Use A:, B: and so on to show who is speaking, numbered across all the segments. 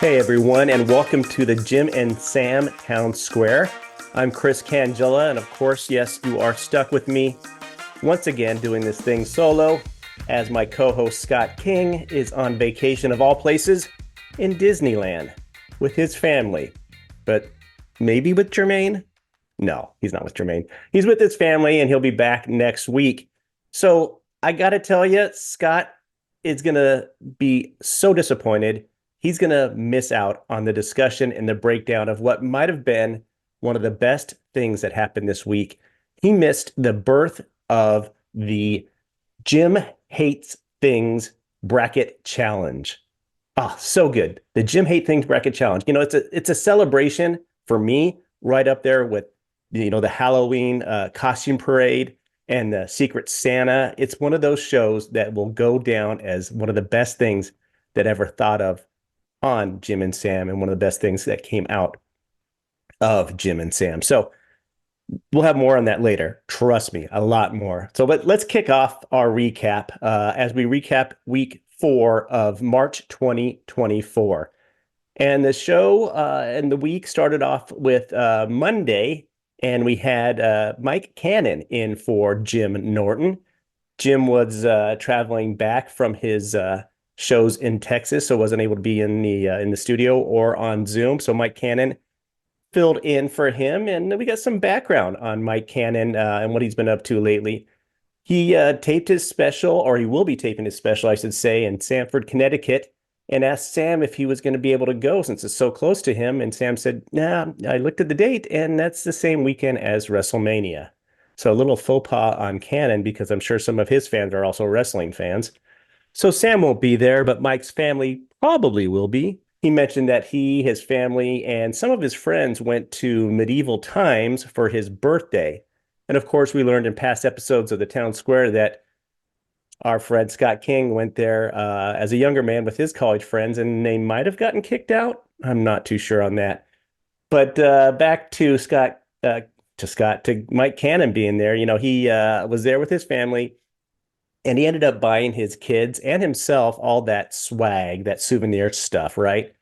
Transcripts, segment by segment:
A: Hey everyone, and welcome to the Jim and Sam Town Square. I'm Chris Cangilla, and of course, yes, you are stuck with me once again doing this thing solo, as my co-host Scott King is on vacation of all places in Disneyland with his family. But maybe with Jermaine? No, he's not with Jermaine. He's with his family, and he'll be back next week. So I gotta tell you, Scott is gonna be so disappointed. He's going to miss out on the discussion and the breakdown of what might have been one of the best things that happened this week. He missed the birth of the Jim Hates Things Bracket Challenge. Ah, so good. The Jim Hate Things Bracket Challenge. You know, it's a celebration for me, right up there with, the Halloween costume parade and the Secret Santa. It's one of those shows that will go down as one of the best things that ever thought of on Jim and Sam, and one of the best things that came out of Jim and Sam. So we'll have more on that later. Trust me, a lot more. So let's kick off our recap as we recap week 4 of March 2024. And the show and the week started off with Monday, and we had Mike Cannon in for Jim Norton. Jim was traveling back from his shows in Texas, so wasn't able to be in the studio or on Zoom. So Mike Cannon filled in for him, and we got some background on Mike Cannon and what he's been up to lately. He taped his special, or he will be taping his special, I should say, in Stamford, Connecticut, and asked Sam if he was going to be able to go since it's so close to him. And Sam said, "Nah, I looked at the date, and that's the same weekend as WrestleMania." So a little faux pas on Cannon, because I'm sure some of his fans are also wrestling fans. So Sam won't be there, but Mike's family probably will be. He mentioned that he, his family, and some of his friends went to medieval times for his birthday. And of course, we learned in past episodes of the Town Square that our friend Scott King went there as a younger man with his college friends, and they might have gotten kicked out. I'm not too sure on that. But back to to Mike Cannon being there. You know, he was there with his family. And he ended up buying his kids and himself all that swag, that souvenir stuff, right?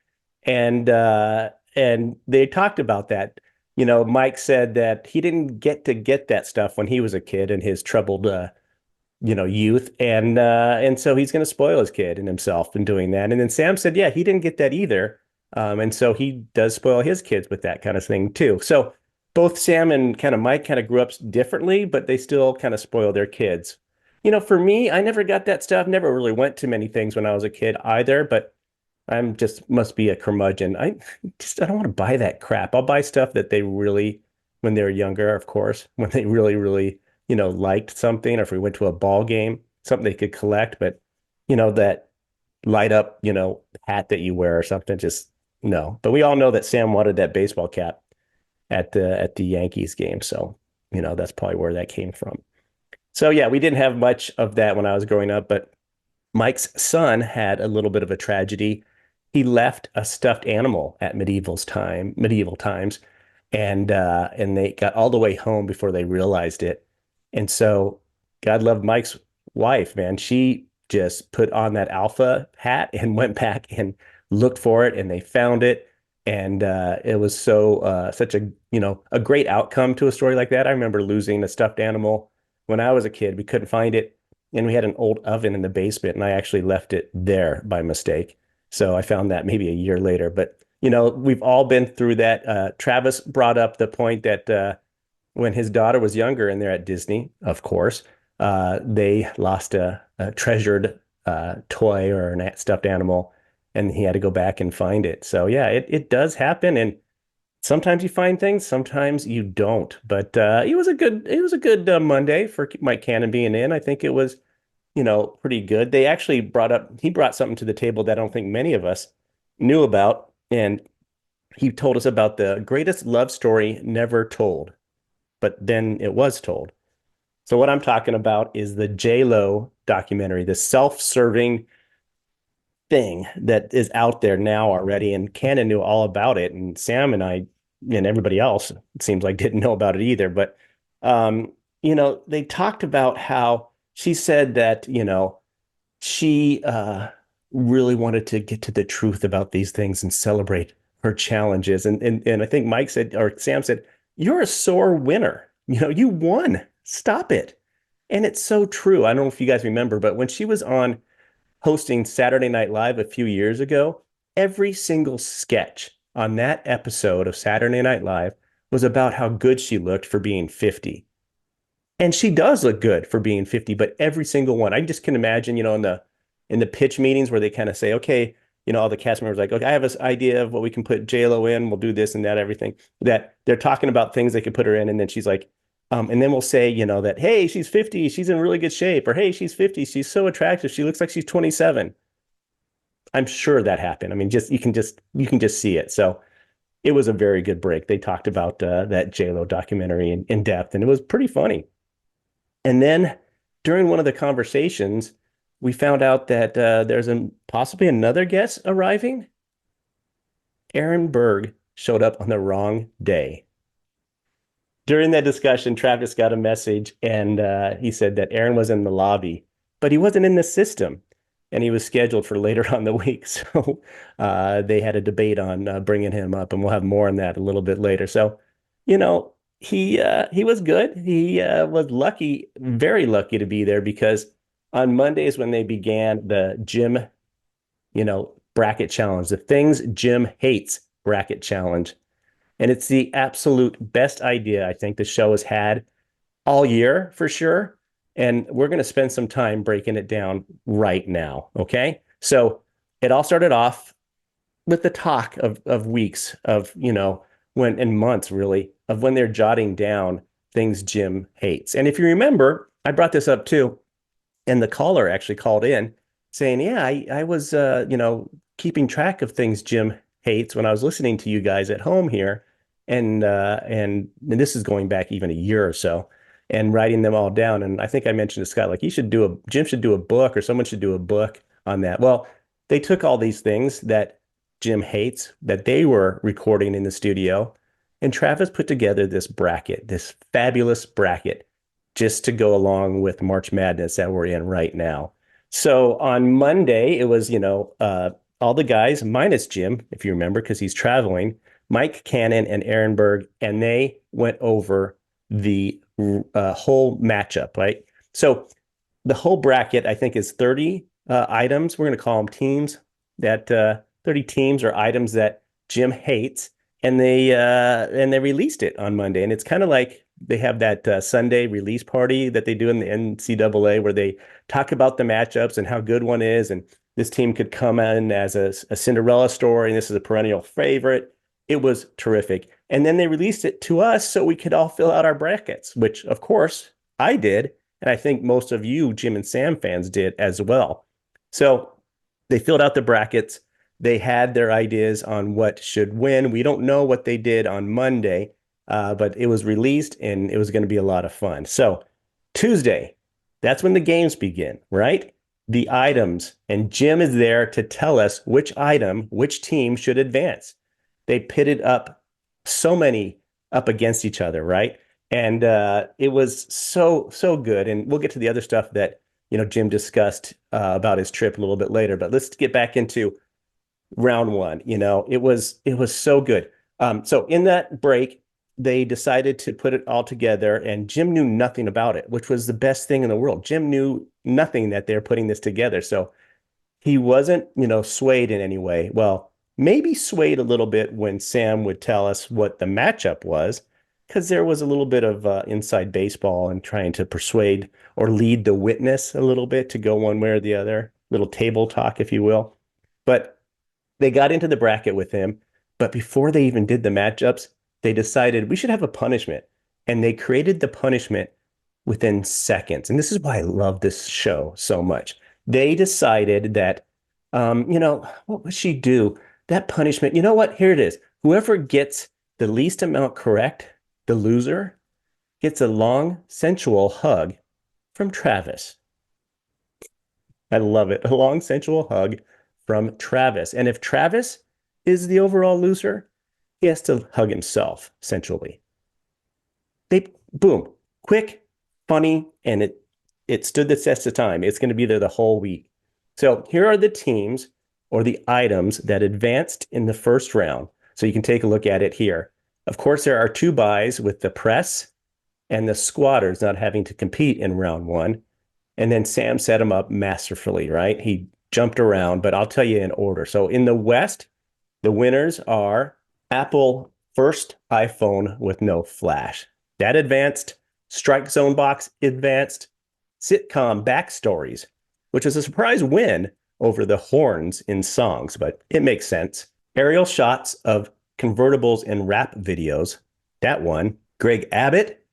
A: And they talked about that. You know, Mike said that he didn't get that stuff when he was a kid in his troubled youth. And so he's going to spoil his kid and himself in doing that. And then Sam said, yeah, he didn't get that either. And so he does spoil his kids with that kind of thing too. So both Sam and kind of Mike kind of grew up differently, but they still kind of spoil their kids. You know, for me, I never got that stuff. Never really went to many things when I was a kid either, but I'm just must be a curmudgeon. I don't want to buy that crap. I'll buy stuff that they really, when they were younger, of course, when they really, really, liked something, or if we went to a ball game, something they could collect, but that light up, hat that you wear or something, just no. But we all know that Sam wanted that baseball cap at the Yankees game. So, that's probably where that came from. So yeah, we didn't have much of that when I was growing up, but Mike's son had a little bit of a tragedy. He left a stuffed animal at medieval times, and they got all the way home before they realized it. And so God loved Mike's wife, man. She just put on that alpha hat and went back and looked for it, and they found it. And it was such a great outcome to a story like that. I remember losing a stuffed animal when I was a kid. We couldn't find it, and we had an old oven in the basement, and I actually left it there by mistake. So I found that maybe a year later. But, we've all been through that. Travis brought up the point that when his daughter was younger and they're at Disney, of course, they lost a treasured toy or a stuffed animal, and he had to go back and find it. So yeah, it does happen, and sometimes you find things, sometimes you don't. But it was a good Monday for Mike Cannon being in. I think it was, pretty good. He brought something to the table that I don't think many of us knew about. And he told us about the greatest love story never told, but then it was told. So what I'm talking about is the J-Lo documentary, the self-serving thing that is out there now already, and Cannon knew all about it, and Sam and I and everybody else, it seems like, didn't know about it either. But they talked about how she said that she really wanted to get to the truth about these things and celebrate her challenges. And I think Mike said, or Sam said, "You're a sore winner. You won. Stop it." And it's so true. I don't know if you guys remember, but when she was on hosting Saturday Night Live a few years ago, every single sketch on that episode of Saturday Night Live was about how good she looked for being 50. And she does look good for being 50, but every single one. I just can imagine, in the pitch meetings where they kind of say, okay, all the cast members like, okay, I have this idea of what we can put J-Lo in, we'll do this and that, everything. That they're talking about things they could put her in, and then she's like, and then we'll say, that, hey, she's 50, she's in really good shape, or hey, she's 50, she's so attractive, she looks like she's 27. I'm sure that happened. I mean, you can just see it. So it was a very good break. They talked about that J-Lo documentary in depth, and it was pretty funny. And then during one of the conversations, we found out that there's possibly another guest arriving. Aaron Berg showed up on the wrong day. During that discussion, Travis got a message and he said that Aaron was in the lobby, but he wasn't in the system and he was scheduled for later on the week. So they had a debate on bringing him up, and we'll have more on that a little bit later. So, he was good. He was lucky, very lucky to be there because on Mondays when they began the gym, bracket challenge, the things Jim hates bracket challenge. And it's the absolute best idea I think the show has had all year for sure. And we're going to spend some time breaking it down right now. Okay. So it all started off with the talk of weeks of, when and months really of when they're jotting down things Jim hates. And if you remember, I brought this up too. And the caller actually called in saying, yeah, I was, keeping track of things Jim hates when I was listening to you guys at home here. And this is going back even a year or so and writing them all down. And I think I mentioned to Scott, like Jim should do a book or someone should do a book on that. Well, they took all these things that Jim hates that they were recording in the studio, and Travis put together this bracket, this fabulous bracket, just to go along with March Madness that we're in right now. So on Monday, it was, all the guys minus Jim, if you remember, because he's traveling, Mike Cannon and Aaron Berg, and they went over the whole matchup, right? So the whole bracket, I think, is 30 items. We're going to call them teams that 30 teams or items that Jim hates, and they released it on Monday. And it's kind of like they have that Sunday release party that they do in the NCAA where they talk about the matchups and how good one is, and this team could come in as a Cinderella story, and this is a perennial favorite. It was terrific. And then they released it to us so we could all fill out our brackets, which, of course, I did. And I think most of you, Jim and Sam fans, did as well. So they filled out the brackets. They had their ideas on what should win. We don't know what they did on Monday, but it was released and it was going to be a lot of fun. So Tuesday, that's when the games begin, right? The items. And Jim is there to tell us which item, which team should advance. They pitted up so many up against each other, right? And it was so good. And we'll get to the other stuff that, Jim discussed about his trip a little bit later. But let's get back into round one. It was so good. So in that break, they decided to put it all together, and Jim knew nothing about it, which was the best thing in the world. Jim knew nothing that they're putting this together. So he wasn't, swayed in any way. Well, maybe swayed a little bit when Sam would tell us what the matchup was, because there was a little bit of inside baseball and trying to persuade or lead the witness a little bit to go one way or the other, little table talk, if you will. But they got into the bracket with him. But before they even did the matchups, they decided we should have a punishment. And they created the punishment within seconds. And this is why I love this show so much. They decided that, what would she do? That punishment, you know what? Here it is. Whoever gets the least amount correct, the loser, gets a long, sensual hug from Travis. I love it. A long, sensual hug from Travis. And if Travis is the overall loser, he has to hug himself sensually. Boom, quick, funny, and it stood the test of time. It's going to be there the whole week. So here are the teams or the items that advanced in the first round. So you can take a look at it here. Of course, there are two buys with the press and the squatters not having to compete in round one. And then Sam set him up masterfully, right? He jumped around, but I'll tell you in order. So in the West, the winners are Apple first iPhone with no flash. That advanced. Strike Zone Box advanced. Sitcom Backstories, which is a surprise win over the horns in songs, but it makes sense. Aerial shots of convertibles in rap videos. That one. Greg Abbott.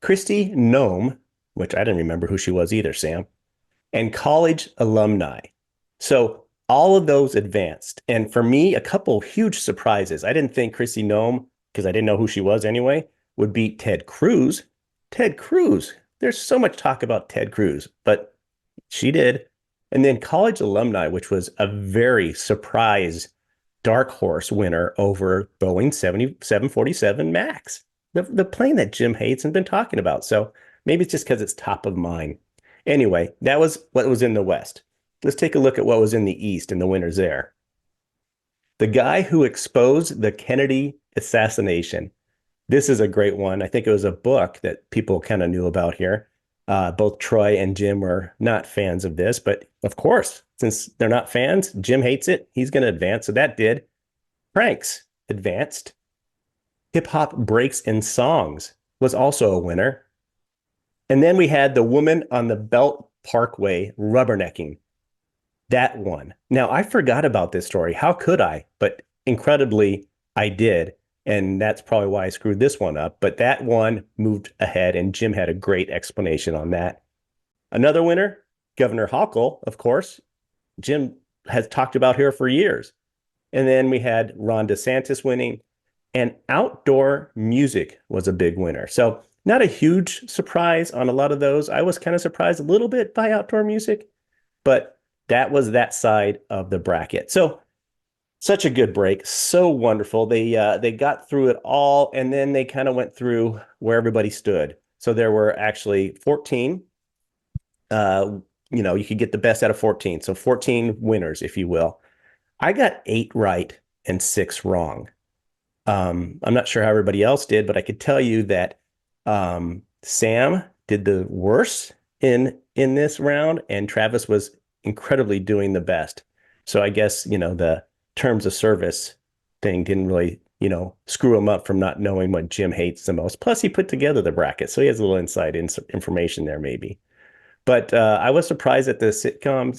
A: Christy Nome, which I didn't remember who she was either, Sam, and college alumni. So all of those advanced. And for me, a couple huge surprises. I didn't think Chrissy Nome, because I didn't know who she was anyway, would beat Ted Cruz. Ted Cruz. There's so much talk about Ted Cruz, but she did. And then college alumni, which was a very surprise dark horse winner over Boeing 747 Max, the plane that Jim hates and been talking about. So maybe it's just because it's top of mind. Anyway, that was what was in the West. Let's take a look at what was in the East and the winners there. The guy who exposed the Kennedy assassination. This is a great one. I think it was a book that people kind of knew about here. Both Troy and Jim were not fans of this, but of course, since they're not fans, Jim hates it. He's going to advance. So that did. Pranks advanced. Hip hop breaks and songs was also a winner. And then we had the woman on the Belt Parkway rubbernecking. That one. Now, I forgot about this story. How could I? But incredibly, I did. And that's probably why I screwed this one up. But that one moved ahead, and Jim had a great explanation on that. Another winner, Governor Hochul, of course. Jim has talked about her for years. And then we had Ron DeSantis winning, and outdoor music was a big winner. So not a huge surprise on a lot of those. I was kind of surprised a little bit by outdoor music, but that was that side of the bracket. So such a good break, so wonderful. They got through it all, and then they kind of went through where everybody stood. So there were actually 14. You could get the best out of 14. So 14 winners, if you will. I got 8 right and 6 wrong. I'm not sure how everybody else did, but I could tell you that Sam did the worst in this round, and Travis was incredibly doing the best. So I guess, the terms of service thing didn't really, screw him up from not knowing what Jim hates the most. Plus, he put together the bracket, so he has a little inside information there, maybe. But I was surprised that the sitcom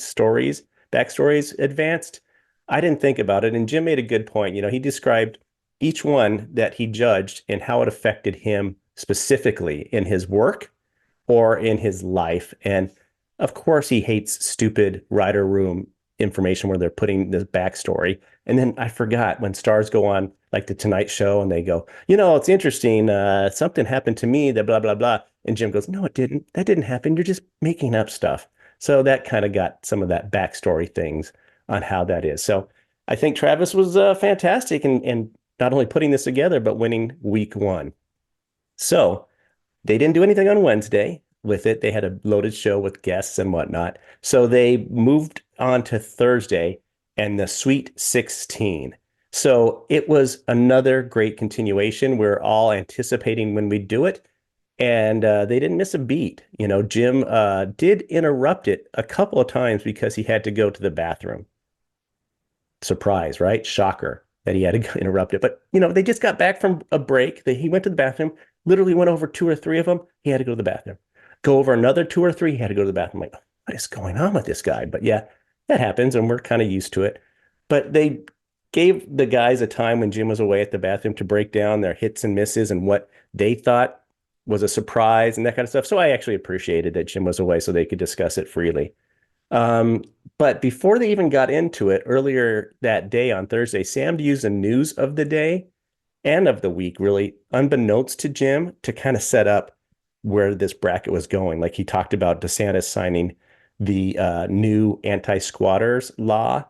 A: backstories advanced. I didn't think about it, and Jim made a good point. He described each one that he judged and how it affected him specifically in his work or in his life. And of course, he hates stupid writer room information where they're putting this backstory. And then I forgot when stars go on like the Tonight Show and they go, it's interesting. Something happened to me that blah, blah, blah. And Jim goes, no, it didn't. That didn't happen. You're just making up stuff. So that kind of got some of that backstory things on how that is. So I think Travis was fantastic and not only putting this together, but winning week 1. So they didn't do anything on Wednesday with it. They had a loaded show with guests and whatnot. So they moved on to Thursday and the Sweet 16. So it was another great continuation. We're all anticipating when we do it. And they didn't miss a beat. Jim did interrupt it a couple of times because he had to go to the bathroom. Surprise, right? Shocker that he had to interrupt it. But, they just got back from a break. He went to the bathroom, literally went over 2 or 3 of them. He had to go to the bathroom. Go over another 2 or 3, he had to go to the bathroom. Like, what is going on with this guy? But yeah, that happens, and we're kind of used to it. But they gave the guys a time when Jim was away at the bathroom to break down their hits and misses and what they thought was a surprise and that kind of stuff. So I actually appreciated that Jim was away so they could discuss it freely. But before they even got into it, earlier that day on Thursday, Sam used the news of the day and of the week, really, unbeknownst to Jim, to kind of set up where this bracket was going. Like he talked about DeSantis signing the new anti-squatters law,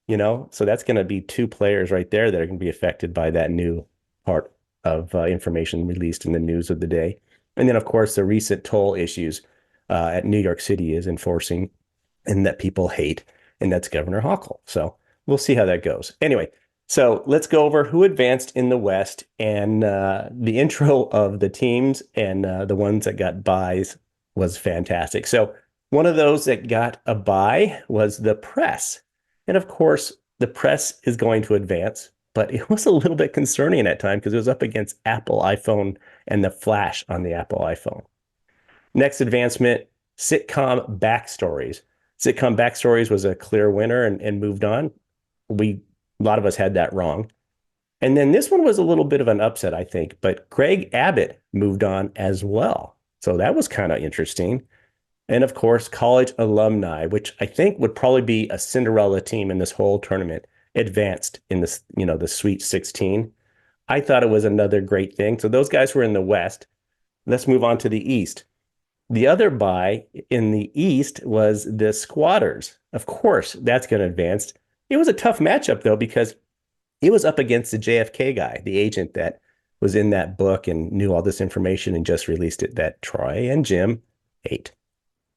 A: so that's going to be 2 players right there that are going to be affected by that new part of information released in the news of the day. And then, of course, the recent toll issues at New York City is enforcing and that people hate, and that's Governor Hochul. So we'll see how that goes. Anyway, so let's go over who advanced in the West and the intro of the teams and the ones that got byes was fantastic. So one of those that got a bye was the Press. And of course, the Press is going to advance, but it was a little bit concerning at times because it was up against Apple iPhone and the Flash on the Apple iPhone. Next advancement, sitcom backstories. Sitcom backstories was a clear winner and moved on. A lot of us had that wrong. And then this one was a little bit of an upset, I think, but Greg Abbott moved on as well. So that was kind of interesting. And of course, college alumni, which I think would probably be a Cinderella team in this whole tournament, advanced in this, the Sweet 16. I thought it was another great thing. So those guys were in the West. Let's move on to the East. The other bye in the East was the Squatters. Of course, that's going to advance. It was a tough matchup, though, because it was up against the JFK guy, the agent that was in that book and knew all this information and just released it, that Troy and Jim hate.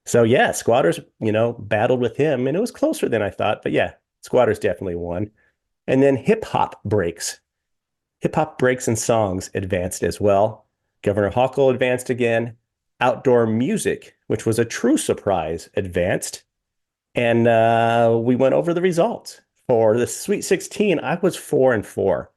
A: So, yeah, Squatters, battled with him, and it was closer than I thought. But, yeah, Squatters definitely won. And then hip hop breaks. Hip hop breaks and songs advanced as well. Governor Hochul advanced again. Outdoor music, which was a true surprise, advanced. And we went over the results. For the Sweet 16, I was 4-4.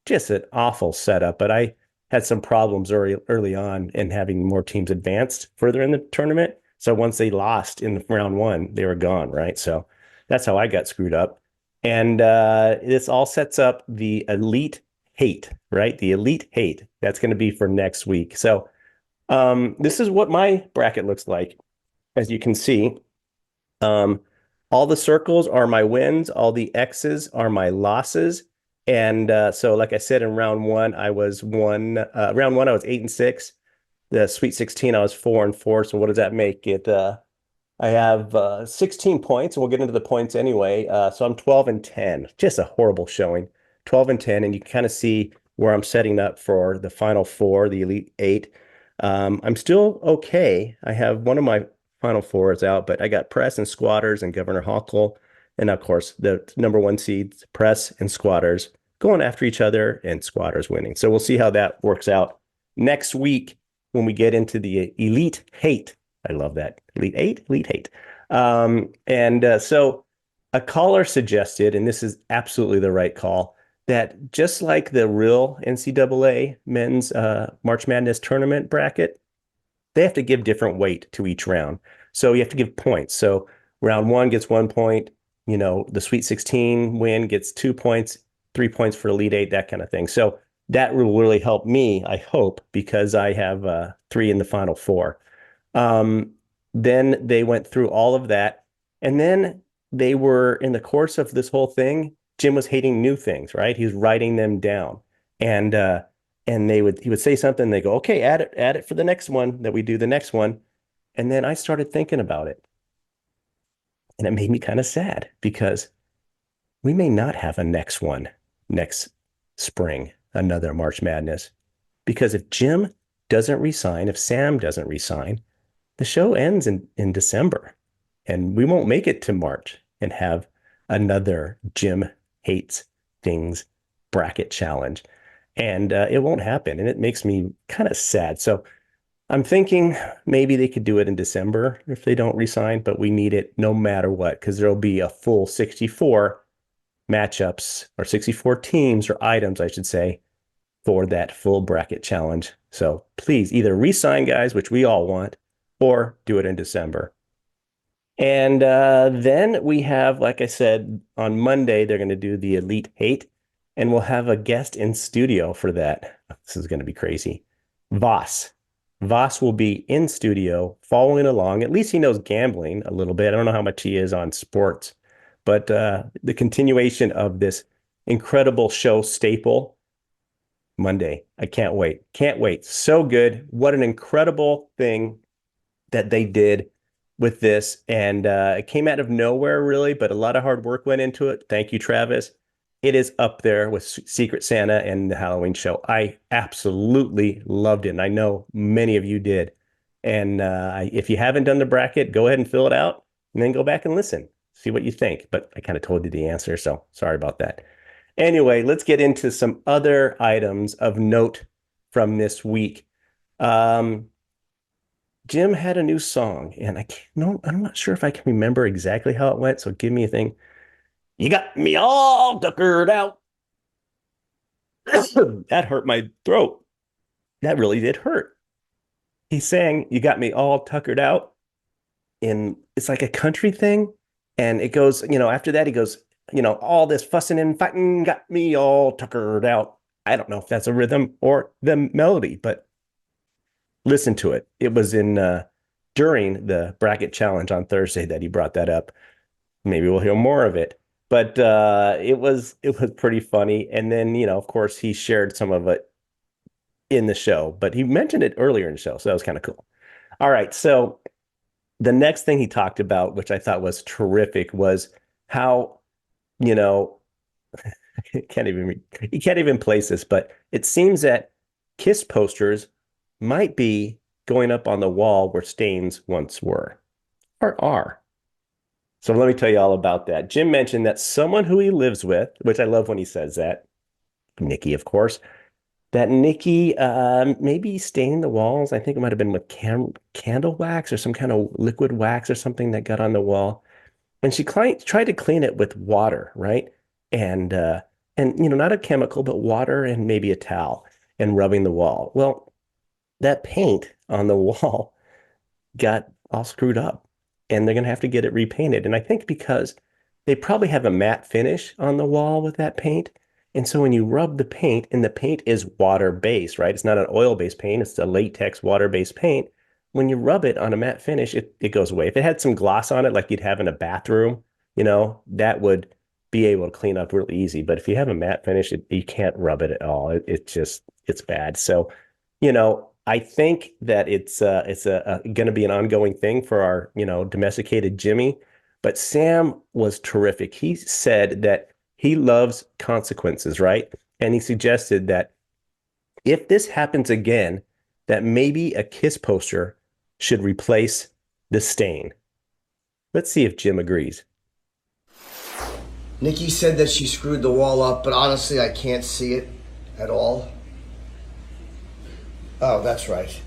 A: Just an awful setup, but I had some problems early on in having more teams advanced further in the tournament. So once they lost in round one, they were gone, right? So that's how I got screwed up. And this all sets up the Elite Hate, right? The Elite Hate. That's going to be for next week. So this is what my bracket looks like. As you can see, all the circles are my wins. All the X's are my losses. And so, like I said, in round one, I was 8-6. The Sweet 16, I was 4-4. So what does that make it? I have 16 points, and we'll get into the points anyway. So I'm 12-10. Just a horrible showing. 12-10, and you can kind of see where I'm setting up for the Final Four, the Elite Eight. I'm still okay. I have one of my Final Fours out, but I got Press and Squatters and Governor Hochul. And of course, the number one seeds, Press and Squatters, going after each other and Squatters winning. So we'll see how that works out next week when we get into the Elite Hate. I love that. Elite Eight, Elite Hate. So a caller suggested, and this is absolutely the right call, that just like the real NCAA men's March Madness tournament bracket, they have to give different weight to each round. So you have to give points. So round one gets 1 point. The Sweet 16 win gets 2 points, 3 points for Elite Eight, that kind of thing. So that will really help me, I hope, because I have 3 in the Final Four. Then they went through all of that. And then they were, in the course of this whole thing, Jim was hating new things, right? He was writing them down. And he would say something, they go, okay, add it for the next one, that we do the next one. And then I started thinking about it. And it made me kind of sad because we may not have a next one next spring, another March Madness. Because if Jim doesn't resign, if Sam doesn't resign, the show ends in December. And we won't make it to March and have another Jim Hates Things bracket challenge. And it won't happen. And it makes me kind of sad. So I'm thinking maybe they could do it in December if they don't resign, but we need it no matter what, because there'll be a full 64 matchups or 64 teams or items, I should say, for that full bracket challenge. So please either resign, guys, which we all want, or do it in December. And then we have, like I said, on Monday, they're going to do the Elite Hate, and we'll have a guest in studio for that. This is going to be crazy. Voss. Voss will be in studio following along. At least he knows gambling a little bit. I don't know how much he is on sports, but the continuation of this incredible show staple Monday. I can't wait. Can't wait. So good. What an incredible thing that they did with this. And it came out of nowhere, really, but a lot of hard work went into it. Thank you, Travis. It is up there with Secret Santa and the Halloween show. I absolutely loved it. And I know many of you did. And if you haven't done the bracket, go ahead and fill it out. and then go back and listen, see what you think. But I kind of told you the answer, so sorry about that. Anyway, let's get into some other items of note from this week. Um, Jim had a new song, and I can't, no, I'm not sure if I can remember exactly how it went. So give me a thing. You got me all tuckered out. That hurt my throat. That really did hurt. He sang, "You got me all tuckered out." In it's like a country thing, and it goes, after that he goes, all this fussing and fighting got me all tuckered out. I don't know if that's a rhythm or the melody, but listen to it. It was in during the bracket challenge on Thursday that he brought that up. Maybe we'll hear more of it. But it was pretty funny. And then, of course, he shared some of it in the show, but he mentioned it earlier in the show, so that was kind of cool. All right, so the next thing he talked about, which I thought was terrific, was how, you know, he can't even place this, but it seems that Kiss posters might be going up on the wall where stains once were or are. So let me tell you all about that. Jim mentioned that someone who he lives with, which I love when he says that, Nikki, of course, that Nikki maybe stained the walls. I think it might have been with candle wax or some kind of liquid wax or something that got on the wall. And she tried to clean it with water, right? And not a chemical, but water and maybe a towel and rubbing the wall. Well, that paint on the wall got all screwed up and they're going to have to get it repainted. And I think because they probably have a matte finish on the wall with that paint. And so when you rub the paint, and the paint is water-based, right? It's not an oil-based paint, it's a latex water-based paint. When you rub it on a matte finish, it goes away. If it had some gloss on it, like you'd have in a bathroom, that would be able to clean up really easy. But if you have a matte finish, you can't rub it at all. It's bad. So, I think that it's going to be an ongoing thing for our, domesticated Jimmy. But Sam was terrific. He said that he loves consequences, right? And he suggested that if this happens again, that maybe a Kiss poster should replace the stain. Let's see if Jim agrees.
B: Nikki said that she screwed the wall up, but honestly, I can't see it at all. Oh, that's right.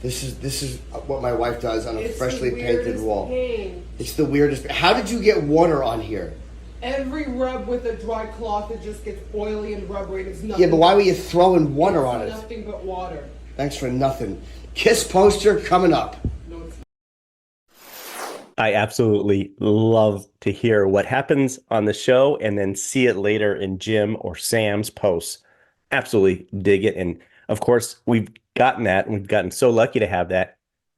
B: This is what my wife does on a freshly painted wall.
C: Paint.
B: It's the weirdest. How did you get water on here?
C: Every rub with a dry cloth, it just gets oily and rubbery. It's nothing.
B: Yeah, but why were you throwing water on it?
C: Nothing but water.
B: Thanks for nothing. Kiss poster coming up.
C: No, it's
A: I absolutely love to hear what happens on the show and then see it later in Jim or Sam's posts. Absolutely dig it. And of course, we've gotten that, and we've gotten so lucky to have that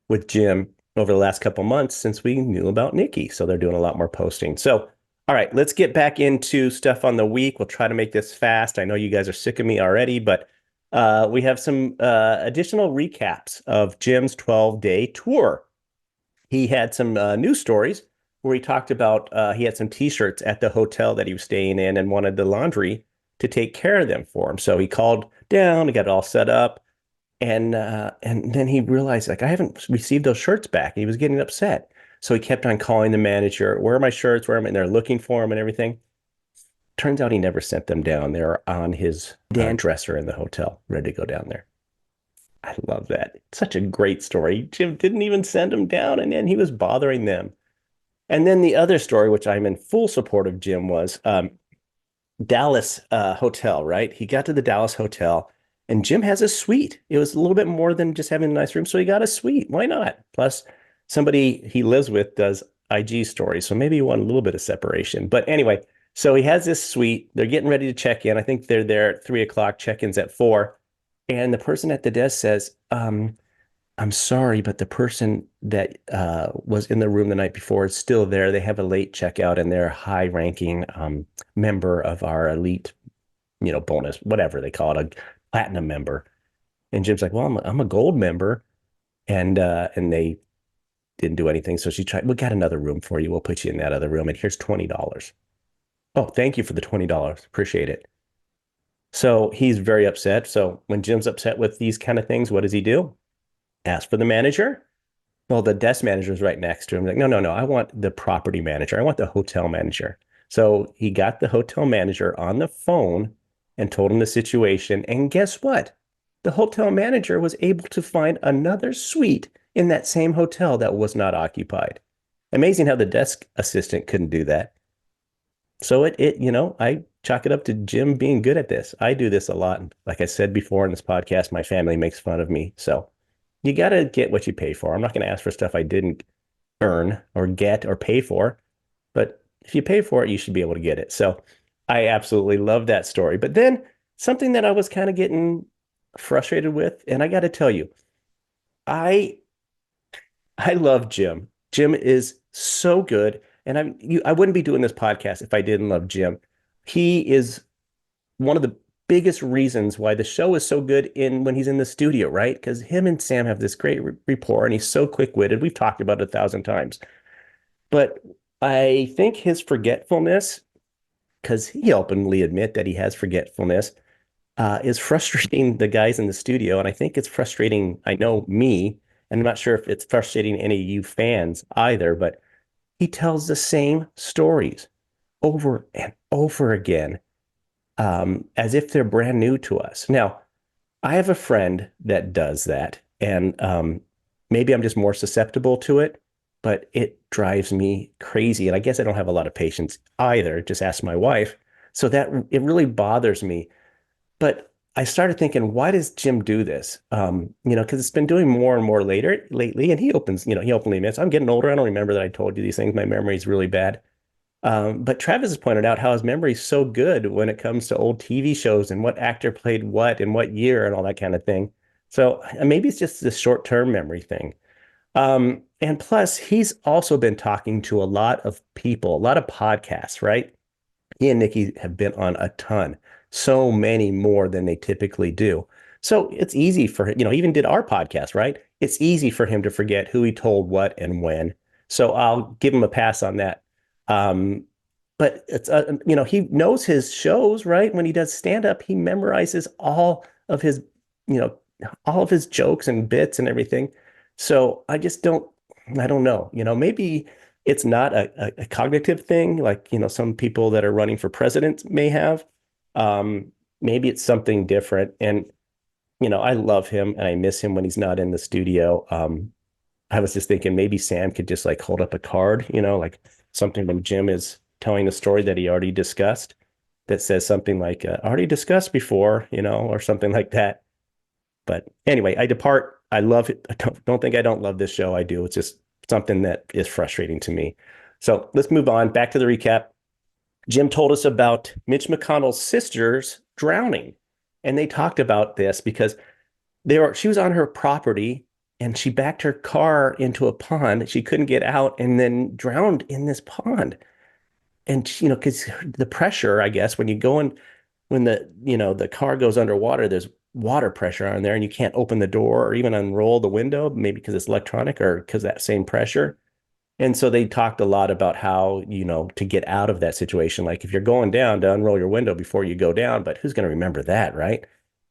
A: with Jim over the last couple months since we knew about Nikki. So they're doing a lot more posting. So, all right, let's get back into stuff on the week. We'll try to make this fast. I know you guys are sick of me already, but we have some additional recaps of Jim's 12-day tour. He had some news stories where he talked about he had some T-shirts at the hotel that he was staying in and wanted the laundry to take care of them for him. So he called down, he got it all set up, and then he realized, like, I haven't received those shirts back. He was getting upset. So he kept on calling the manager, where are my shirts? Where am I? And they're looking for him and everything. Turns out he never sent them down. They're on his dresser in the hotel, ready to go down there. I love that. It's such a great story. Jim didn't even send them down, and then he was bothering them. And then the other story, which I'm in full support of Jim, was Dallas hotel, right? He got to the Dallas hotel, and Jim has a suite. It was a little bit more than just having a nice room, so he got a suite. Why not? Plus, somebody he lives with does IG stories, so maybe he wanted a little bit of separation. But anyway, so he has this suite. They're getting ready to check in. I think they're there at 3:00. Check-in's at 4:00. And the person at the desk says, I'm sorry, but the person that was in the room the night before is still there. They have a late checkout, and they're a high-ranking member of our elite, bonus, whatever they call it, a platinum member. And Jim's like, well, I'm a gold member. And they didn't do anything. So she tried, we got another room for you. We'll put you in that other room. And here's $20. Oh, thank you for the $20. Appreciate it. So he's very upset. So when Jim's upset with these kind of things, what does he do? Ask for the manager. Well, the desk manager was right next to him. Like, no, no, no, I want the property manager. I want the hotel manager. So he got the hotel manager on the phone and told him the situation. And guess what? The hotel manager was able to find another suite in that same hotel that was not occupied. Amazing how the desk assistant couldn't do that. So I chalk it up to Jim being good at this. I do this a lot. Like I said before in this podcast, my family makes fun of me. So you got to get what you pay for. I'm not going to ask for stuff I didn't earn or get or pay for, but if you pay for it, you should be able to get it. So I absolutely love that story. But then something that I was kind of getting frustrated with, and I got to tell you, I I love Jim. Jim is so good, and I wouldn't be doing this podcast if I didn't love Jim. He is one of the biggest reasons why the show is so good in when he's in the studio, right? Because him and Sam have this great rapport, and he's so quick-witted. We've talked about it 1,000 times, but I think his forgetfulness, because he openly admit that he has forgetfulness, is frustrating the guys in the studio, and I think it's frustrating. I know me, and I'm not sure if it's frustrating any of you fans either, but he tells the same stories over and over again, as if they're brand new to us. Now, I have a friend that does that, and maybe I'm just more susceptible to it, but it drives me crazy. And I guess I don't have a lot of patience either. Just ask my wife. So that it really bothers me. But I started thinking, why does Jim do this? Because it's been doing more and more later lately. And he openly admits, I'm getting older. I don't remember that I told you these things. My memory is really bad. But Travis has pointed out how his memory is so good when it comes to old TV shows and what actor played what in what year and all that kind of thing. So maybe it's just this short-term memory thing. And plus, he's also been talking to a lot of people, a lot of podcasts, right? He and Nikki have been on a ton, so many more than they typically do. So it's easy for him, he even did our podcast, right? It's easy for him to forget who he told what and when. So I'll give him a pass on that. Um, but he knows his shows, right? When he does stand up, he memorizes you know, all of his jokes and bits and everything. So I don't know, maybe it's not a cognitive thing like, some people that are running for president may have. Maybe it's something different. And, I love him and I miss him when he's not in the studio. I was just thinking maybe Sam could just like hold up a card, like something when Jim is telling the story that he already discussed that says something like already discussed before, or something like that. But anyway, I depart. I love it. I don't think I don't love this show. I do. It's just something that is frustrating to me. So let's move on. Back to the recap. Jim told us about Mitch McConnell's sisters drowning. And they talked about this because she was on her property and she backed her car into a pond. She couldn't get out and then drowned in this pond. And, because the pressure, I guess, when you go in, when the car goes underwater, there's water pressure on there and you can't open the door or even unroll the window, maybe because it's electronic or because that same pressure. And so they talked a lot about how, to get out of that situation. Like if you're going down, to unroll your window before you go down, but who's going to remember that, right?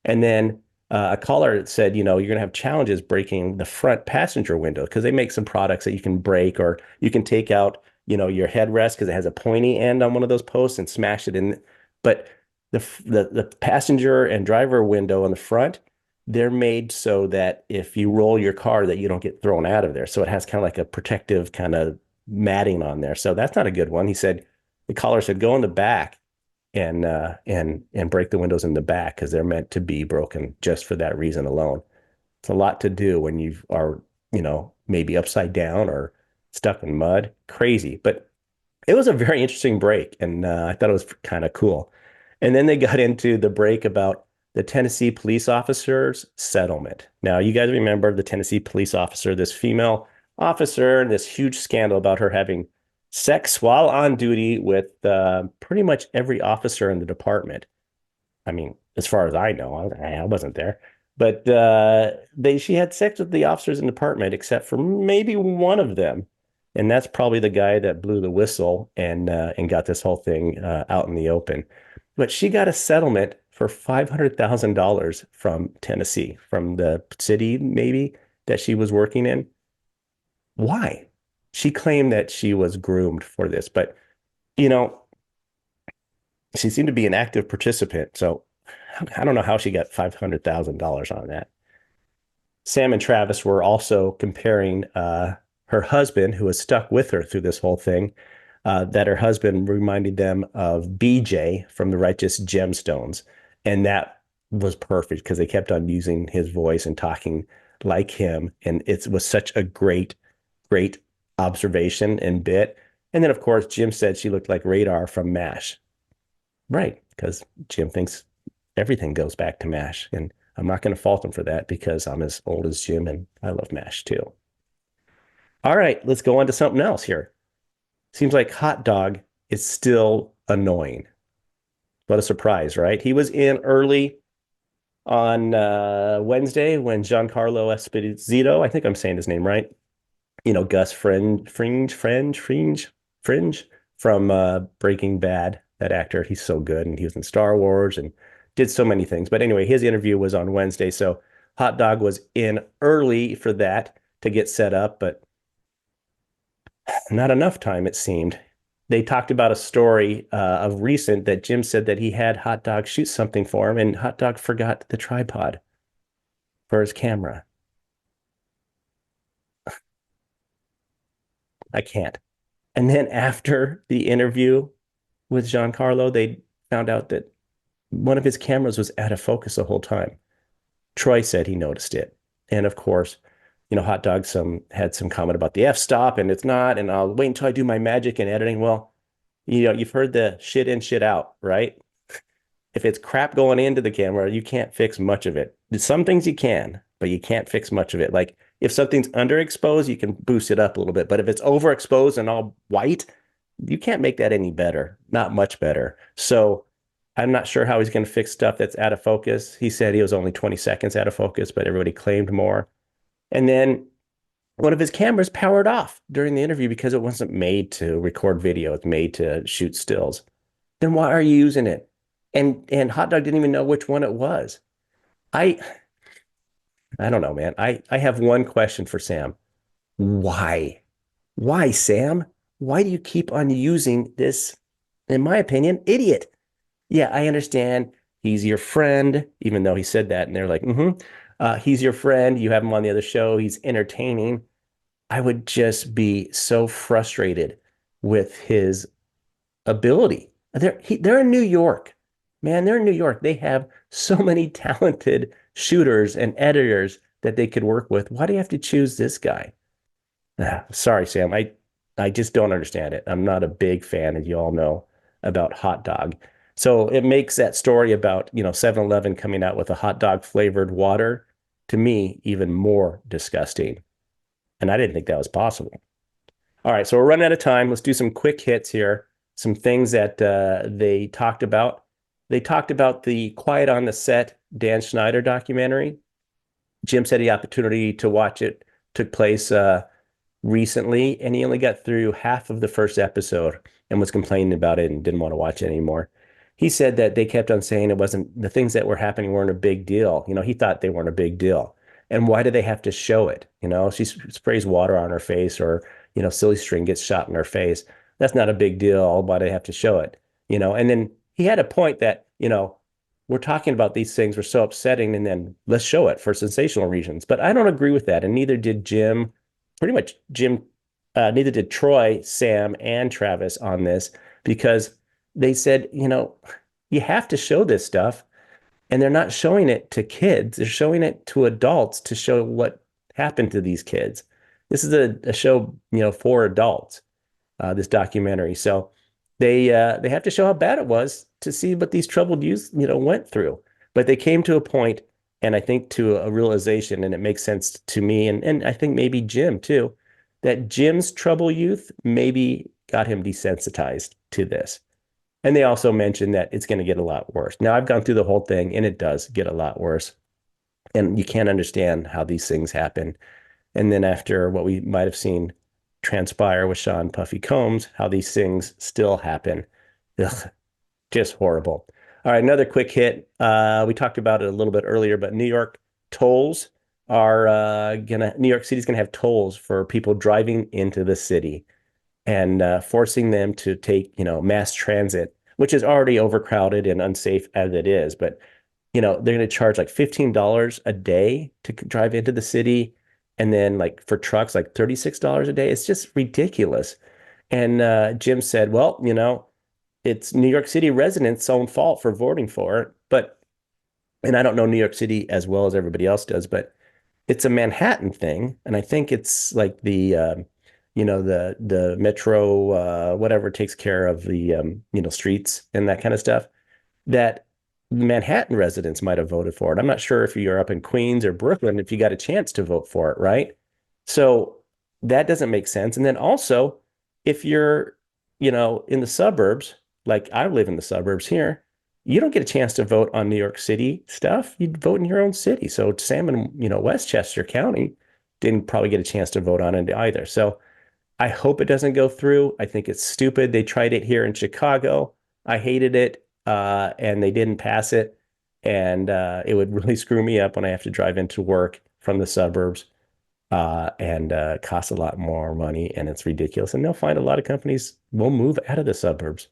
A: And then a caller said, you're going to have challenges breaking the front passenger window because they make some products that you can break or you can take out, your headrest because it has a pointy end on one of those posts and smash it in. But the passenger and driver window on the front, they're made so that if you roll your car that you don't get thrown out of there. So it has kind of like a protective kind of matting on there. So that's not a good one. The caller said, go in the back and break the windows in the back because they're meant to be broken just for that reason alone. It's a lot to do when you are, maybe upside down or stuck in mud. Crazy. But it was a very interesting break, and I thought it was kind of cool. And then they got into the break about the Tennessee police officers settlement. Now, you guys remember the Tennessee police officer, this female officer, and this huge scandal about her having sex while on duty with pretty much every officer in the department. I mean, as far as I know, I wasn't there, but she had sex with the officers in the department except for maybe one of them, and that's probably the guy that blew the whistle and got this whole thing out in the open. But she got a settlement for $500,000 from Tennessee, from the city maybe that she was working in. Why? She claimed that she was groomed for this, but you know, she seemed to be an active participant. So I don't know how she got $500,000 on that. Sam and Travis were also comparing her husband, who was stuck with her through this whole thing, that her husband reminded them of BJ from the Righteous Gemstones. And that was perfect because they kept on using his voice and talking like him. And it was such a great observation and bit. And then, of course, Jim said she looked like Radar from MASH. Right, because Jim thinks everything goes back to MASH. And I'm not going to fault him for that because I'm as old as Jim and I love MASH too. All right, let's go on to something else here. Seems like Hot Dog is still annoying. What a surprise, right? He was in early on Wednesday when Giancarlo Esposito, I think I'm saying his name right, Gus Fringe from Breaking Bad, that actor. He's so good. And he was in Star Wars and did so many things. But anyway, his interview was on Wednesday. So Hot Dog was in early for that to get set up, but not enough time, it seemed. They talked about a story of recent that Jim said that he had Hot Dog shoot something for him, and Hot Dog forgot the tripod for his camera. I can't. And then after the interview with Giancarlo, they found out that one of his cameras was out of focus the whole time. Troy said he noticed it. And of course, Hot Dog had some comment about the f-stop and it's not, and I'll wait until I do my magic and editing. Well, you've heard the shit in, shit out, right? If it's crap going into the camera, you can't fix much of it. Some things you can, but you can't fix much of it. Like if something's underexposed, you can boost it up a little bit. But if it's overexposed and all white, you can't make that any better, not much better. So I'm not sure how he's going to fix stuff that's out of focus. He said he was only 20 seconds out of focus, but everybody claimed more. And then one of his cameras powered off during the interview because it wasn't made to record video. It's made to shoot stills. Then why are you using it? And Hot Dog didn't even know which one it was. I I don't know, man. I have one question for Sam. Why? Why, Sam? Why do you keep on using this, in my opinion, idiot? Yeah, I understand he's your friend, even though he said that, and they're like, he's your friend. You have him on the other show. He's entertaining. I would just be so frustrated with his ability. They're in New York, man. They're in New York. They have so many talented shooters and editors that they could work with. Why do you have to choose this guy? Sorry, Sam. I just don't understand it. I'm not a big fan, as you all know, about Hot Dog. So it makes that story about, 7-Eleven coming out with a hot dog flavored water to me even more disgusting. And I didn't think that was possible. All right, so we're running out of time. Let's do some quick hits here. Some things that they talked about. They talked about the Quiet on the Set Dan Schneider documentary. Jim said the opportunity to watch it took place recently, and he only got through half of the first episode and was complaining about it and didn't want to watch it anymore. He said that they kept on saying it wasn't, the things that were happening weren't a big deal. He thought they weren't a big deal. And why do they have to show it? She sprays water on her face, or, silly string gets shot in her face. That's not a big deal. Why do they have to show it? And then he had a point that, we're talking about these things were so upsetting, and then let's show it for sensational reasons. But I don't agree with that. And neither did Jim, pretty much Jim, neither did Troy, Sam, and Travis on this, because they said, you have to show this stuff. And they're not showing it to kids. They're showing it to adults to show what happened to these kids. This is a show, for adults, this documentary. So they have to show how bad it was to see what these troubled youth, went through. But they came to a point, and I think to a realization, and it makes sense to me, and I think maybe Jim too, that Jim's troubled youth maybe got him desensitized to this. And they also mentioned that it's going to get a lot worse. Now, I've gone through the whole thing, and it does get a lot worse. And you can't understand how these things happen. And then after what we might have seen transpire with Sean Puffy Combs, how these things still happen. Ugh, just horrible. All right, another quick hit. We talked about it a little bit earlier, but New York tolls are New York City's gonna have tolls for people driving into the city and forcing them to take, mass transit, which is already overcrowded and unsafe as it is. But, they're going to charge like $15 a day to drive into the city. And then like for trucks, like $36 a day. It's just ridiculous. And Jim said, well, it's New York City residents' own fault for voting for it. And I don't know New York City as well as everybody else does, but it's a Manhattan thing, and I think it's like the metro whatever takes care of the streets and that kind of stuff that Manhattan residents might have voted for it. I'm not sure if you're up in Queens or Brooklyn if you got a chance to vote for it, right? So that doesn't make sense. And then also, if you're, in the suburbs, like I live in the suburbs here, you don't get a chance to vote on New York City stuff. You vote in your own city. So Sam and, Westchester County didn't probably get a chance to vote on it either. So I hope it doesn't go through. I think it's stupid. They tried it here in Chicago. I hated it, and they didn't pass it. And it would really screw me up when I have to drive into work from the suburbs, and costs a lot more money, and it's ridiculous. And they'll find a lot of companies will move out of the suburbs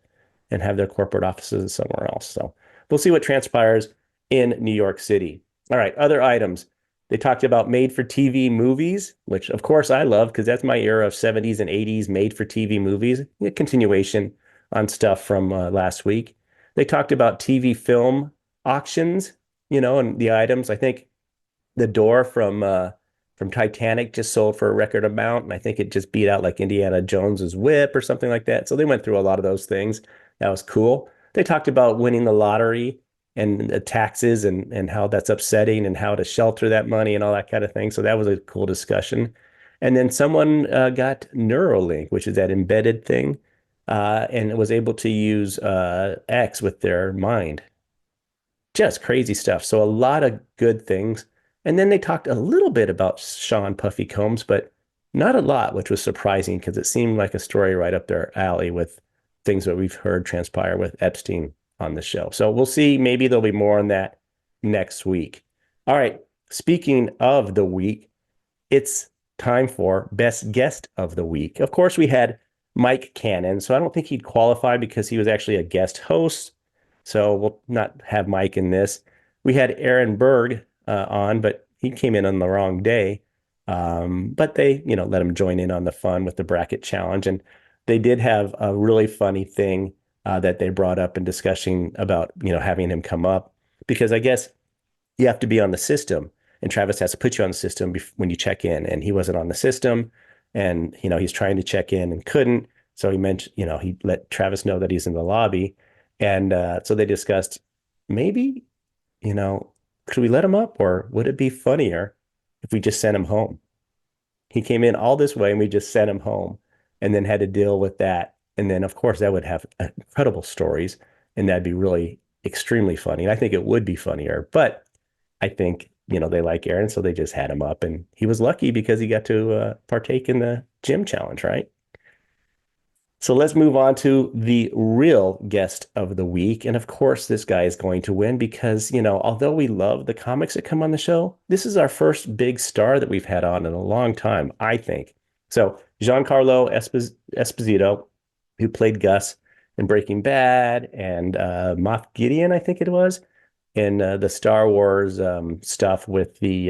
A: and have their corporate offices somewhere else. So we'll see what transpires in New York City. All right, other items. They talked about made for TV movies, which of course I love because that's my era of 70s and 80s made for TV movies, a continuation on stuff from last week. They talked about TV film auctions, and the items. I think the door from Titanic just sold for a record amount, and I think it just beat out like Indiana Jones's whip or something like that. So they went through a lot of those things. That was cool. They talked about winning the lottery and the taxes and how that's upsetting and how to shelter that money and all that kind of thing. So that was a cool discussion. And then someone got Neuralink, which is that embedded thing, and was able to use X with their mind. Just crazy stuff. So a lot of good things. And then they talked a little bit about Sean Puffy Combs, but not a lot, which was surprising because it seemed like a story right up their alley with things that we've heard transpire with Epstein on the show. So we'll see. Maybe there'll be more on that next week. All right. Speaking of the week, it's time for best guest of the week. Of course, we had Mike Cannon. So I don't think he'd qualify because he was actually a guest host. So we'll not have Mike in this. We had Aaron Berg on, but he came in on the wrong day. But they, let him join in on the fun with the bracket challenge. And they did have a really funny thing that they brought up in discussing about, having him come up because I guess you have to be on the system and Travis has to put you on the system when you check in, and he wasn't on the system, and, he's trying to check in and couldn't. So he mentioned, he let Travis know that he's in the lobby. And so they discussed maybe, could we let him up, or would it be funnier if we just sent him home? He came in all this way and we just sent him home and then had to deal with that. And then, of course, that would have incredible stories and that'd be really extremely funny. And I think it would be funnier, but I think, they like Aaron, so they just had him up, and he was lucky because he got to partake in the gym challenge, right? So let's move on to the real guest of the week. And of course, this guy is going to win because, although we love the comics that come on the show, this is our first big star that we've had on in a long time, I think. So Giancarlo Esposito, who played Gus in Breaking Bad, and Moff Gideon, I think it was, in the Star Wars stuff with the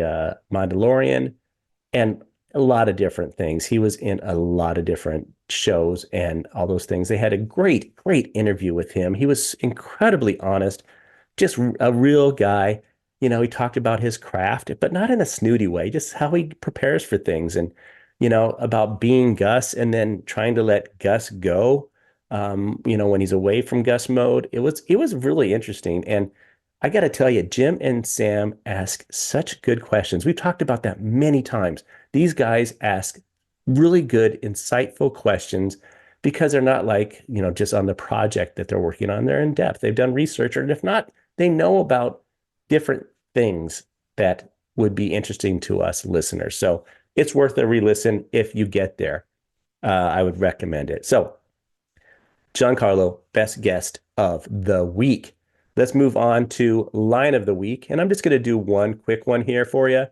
A: Mandalorian, and a lot of different things. He was in a lot of different shows and all those things. They had a great, great interview with him. He was incredibly honest, just a real guy. He talked about his craft, but not in a snooty way, just how he prepares for things and, about being Gus and then trying to let Gus go, when he's away from Gus mode. It was really interesting. And I got to tell you, Jim and Sam ask such good questions. We've talked about that many times. These guys ask really good, insightful questions because they're not like, just on the project that they're working on. They're in depth. They've done research, or if not, they know about different things that would be interesting to us listeners. So it's worth a re-listen if you get there. I would recommend it. So Giancarlo, best guest of the week. Let's move on to line of the week. And I'm just going to do one quick one here for you.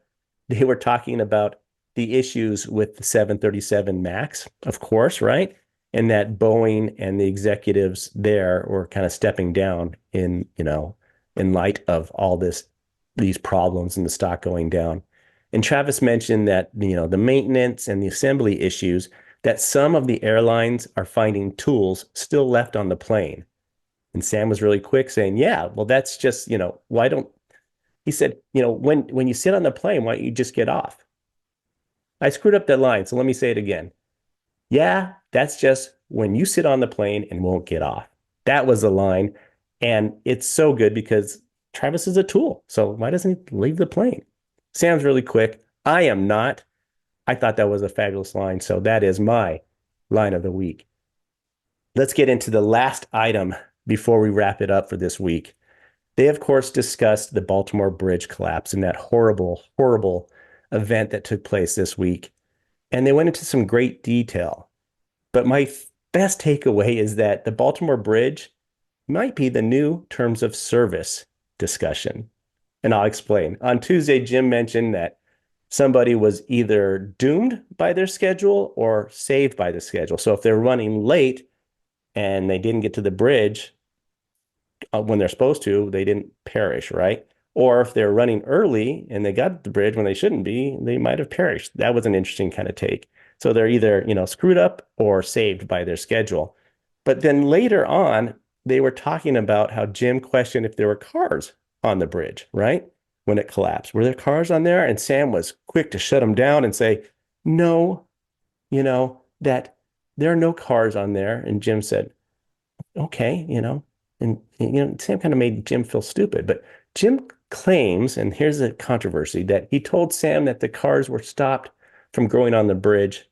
A: they were talking about the issues with the 737 MAX, of course, right? And that Boeing and the executives there were kind of stepping down in, in light of all these problems and the stock going down. And Travis mentioned that, the maintenance and the assembly issues, that some of the airlines are finding tools still left on the plane. And Sam was really quick saying, yeah, well, that's just, why don't, he said, when you sit on the plane, why don't you just get off? I screwed up that line, so let me say it again. Yeah, that's just when you sit on the plane and won't get off. That was the line. And it's so good because Travis is a tool. So why doesn't he leave the plane? Sam's really quick. I am not. I thought that was a fabulous line. So that is my line of the week. Let's get into the last item before we wrap it up for this week. They, of course, discussed the Baltimore bridge collapse and that horrible, horrible event that took place this week. And they went into some great detail. But my best takeaway is that the Baltimore bridge might be the new terms of service discussion. And I'll explain. On Tuesday, Jim mentioned that somebody was either doomed by their schedule or saved by the schedule. So if they're running late and they didn't get to the bridge when they're supposed to, they didn't perish, right? Or if they're running early and they got to the bridge when they shouldn't be, they might have perished. That was an interesting kind of take. So they're either, screwed up or saved by their schedule. But then later on, they were talking about how Jim questioned if there were cars on the bridge, right? When it collapsed. Were there cars on there? And Sam was quick to shut him down and say, no, that there are no cars on there. And Jim said, okay, and Sam kind of made Jim feel stupid. But Jim claims, and here's a controversy, that he told Sam that the cars were stopped from going on the bridge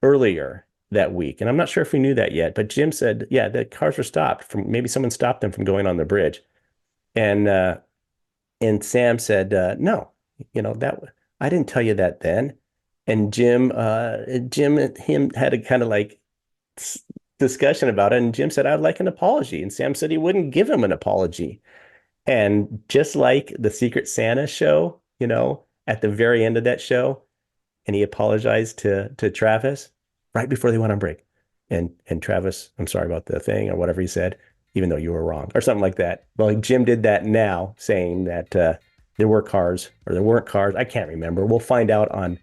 A: earlier that week. And I'm not sure if we knew that yet, but Jim said, yeah, the cars were stopped from, maybe someone stopped them from going on the bridge. And Sam said, no, that I didn't tell you that then. And Jim and him had a kind of like discussion about it. And Jim said, I'd like an apology. And Sam said he wouldn't give him an apology. And just like the Secret Santa show, at the very end of that show, and he apologized to Travis right before they went on break. And Travis, I'm sorry about the thing or whatever he said, even though you were wrong or something like that. Well, Jim did that now, saying that there were cars or there weren't cars. I can't remember. We'll find out on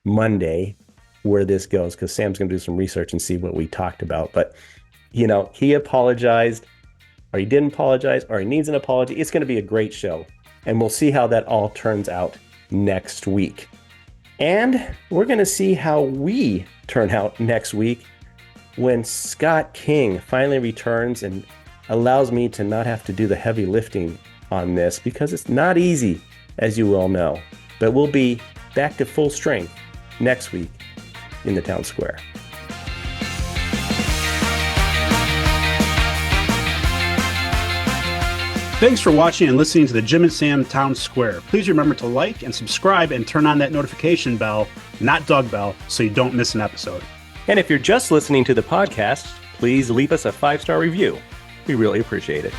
A: Monday where this goes because Sam's going to do some research and see what we talked about. But, he apologized or he didn't apologize or he needs an apology. It's going to be a great show. And we'll see how that all turns out next week. And we're going to see how we turn out next week when Scott King finally returns and allows me to not have to do the heavy lifting on this because it's not easy, as you well know. But we'll be back to full strength next week in the town square.
D: Thanks for watching and listening to the Jim and Sam Town Square. Please remember to like and subscribe and turn on that notification bell, not dog bell, so you don't miss an episode.
A: And if you're just listening to the podcast, please leave us a 5-star review. We really appreciate it.